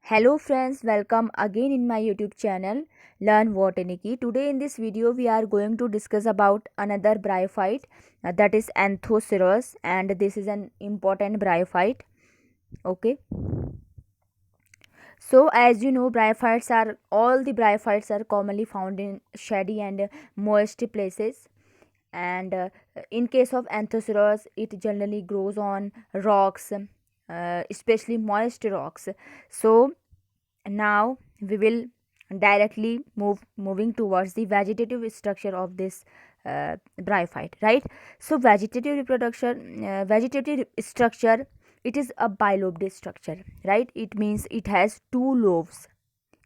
Hello friends, welcome again in my YouTube channel Learn Botany. Today in this video we are going to discuss about another bryophyte, that is Anthoceros, and this is an important bryophyte. Okay. So as you know, all the bryophytes are commonly found in shady and moist places, and in case of Anthoceros it generally grows on rocks, especially moist rocks. So now we will directly moving towards the vegetative structure of this bryophyte, right? So vegetative structure, it is a bilobed structure, right? It means it has two lobes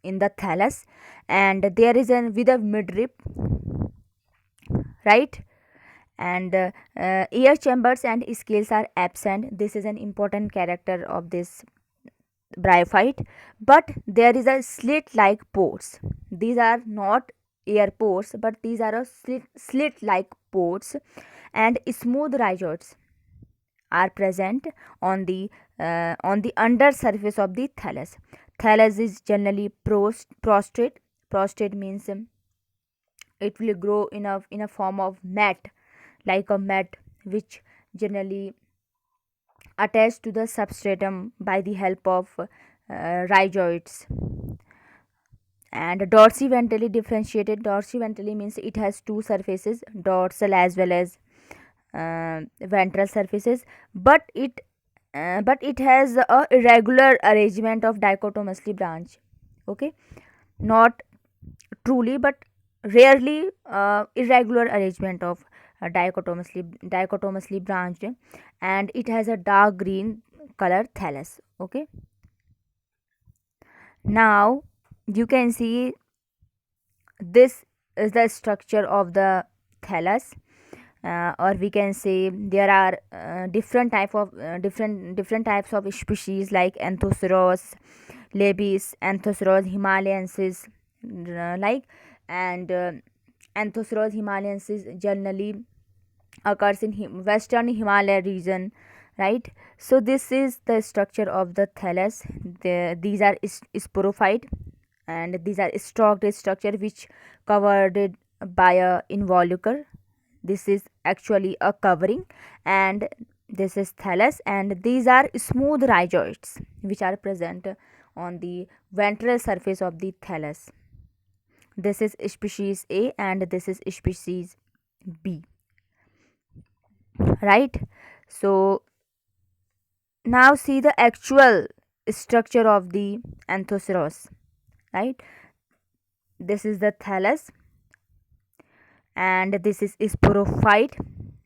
in the thallus, and there is an with a midrib, right? And air chambers and scales are absent. This is an important character of this bryophyte, but there is a slit like pores. These are not air pores, but these are a slit like pores, and smooth rhizoids are present on the under surface of the thallus. Thallus is generally prostrate. Prostrate means it will grow in a form of mat, like a mat, which generally attached to the substratum by the help of rhizoids. And dorsiventrally differentiated. Dorsiventrally means it has two surfaces, dorsal as well as ventral surfaces, but it has a irregular arrangement of dichotomously branch. Okay, not truly, but rarely irregular arrangement of dichotomously branched, and it has a dark green color thallus. Okay, now you can see this is the structure of the thallus, or we can say there are different types of species like Anthoceros labis, Anthoceros himalayensis, like, and Anthoceros himalayensis generally occurs in western Himalaya region, right? So this is the structure of the thallus. These are sporophyte, and these are stalked structure which covered it by a involucre. This is actually a covering, and this is thallus, and these are smooth rhizoids which are present on the ventral surface of the thallus. This is species A and this is species B, right? So now see the actual structure of the Anthoceros, right? This is the thallus, and this is sporophyte,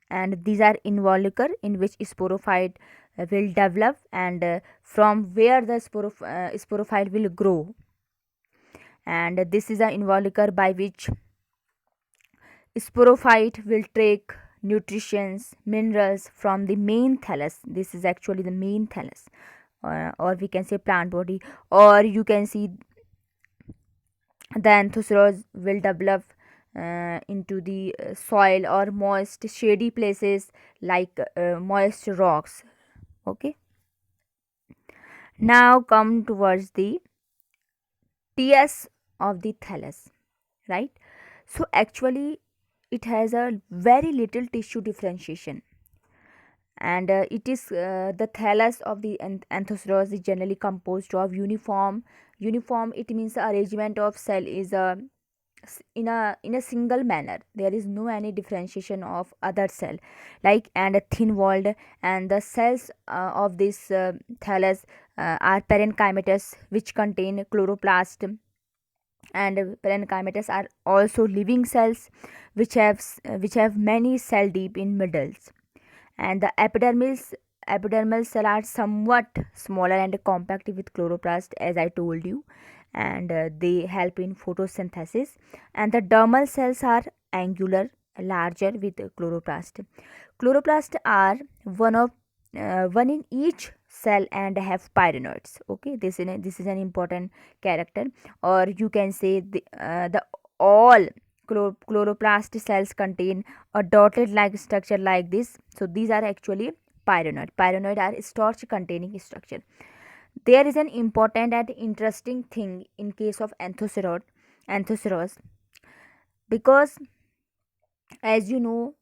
and these are involucre in which sporophyte will develop, and from where the sporophyte will grow, and this is an involucre by which sporophyte will take nutrients, minerals from the main thallus. This is actually the main thallus, or we can say plant body, or you can see the Anthoceros will develop into the soil or moist shady places like moist rocks. Okay, now come towards the TS of the thallus, right? So actually it has a very little tissue differentiation, and it is the thallus of the Anthoceros is generally composed of uniform. It means the arrangement of cell is in a single manner. There is no any differentiation of other cell, like, and a thin walled, and the cells of this thallus are parenchymatous, which contain chloroplast, and parenchymatous are also living cells which have many cell deep in middles, and the epidermal cell are somewhat smaller and compact with chloroplast, as I told you, and they help in photosynthesis, and the dermal cells are angular, larger with chloroplast are one in each cell and have pyrenoids. Okay, this is an important character, or you can say the all chloroplast cells contain a dotted like structure like this. So these are actually pyrenoid are starch containing structure. There is an important and interesting thing in case of Anthoceros, because as you know,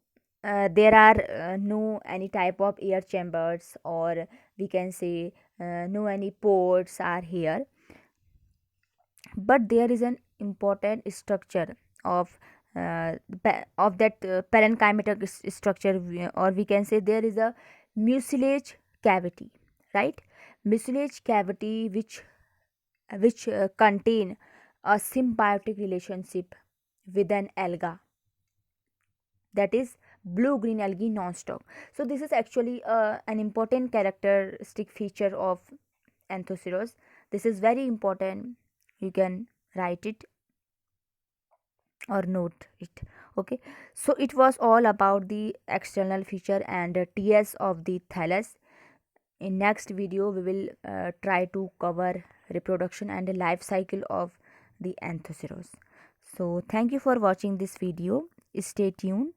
there are no any type of air chambers, or we can say no any ports are here, but there is an important structure of of that parenchymatic structure, or we can say there is a mucilage cavity, right? Mucilage cavity which contain a symbiotic relationship with an alga, that is blue green algae non-stop. So this is actually an important characteristic feature of Anthoceros. This is very important. You can write it or note it. Okay, so it was all about the external feature and TS of the thallus. In next video we will try to cover reproduction and the life cycle of the Anthoceros. So thank you for watching this video. Stay tuned.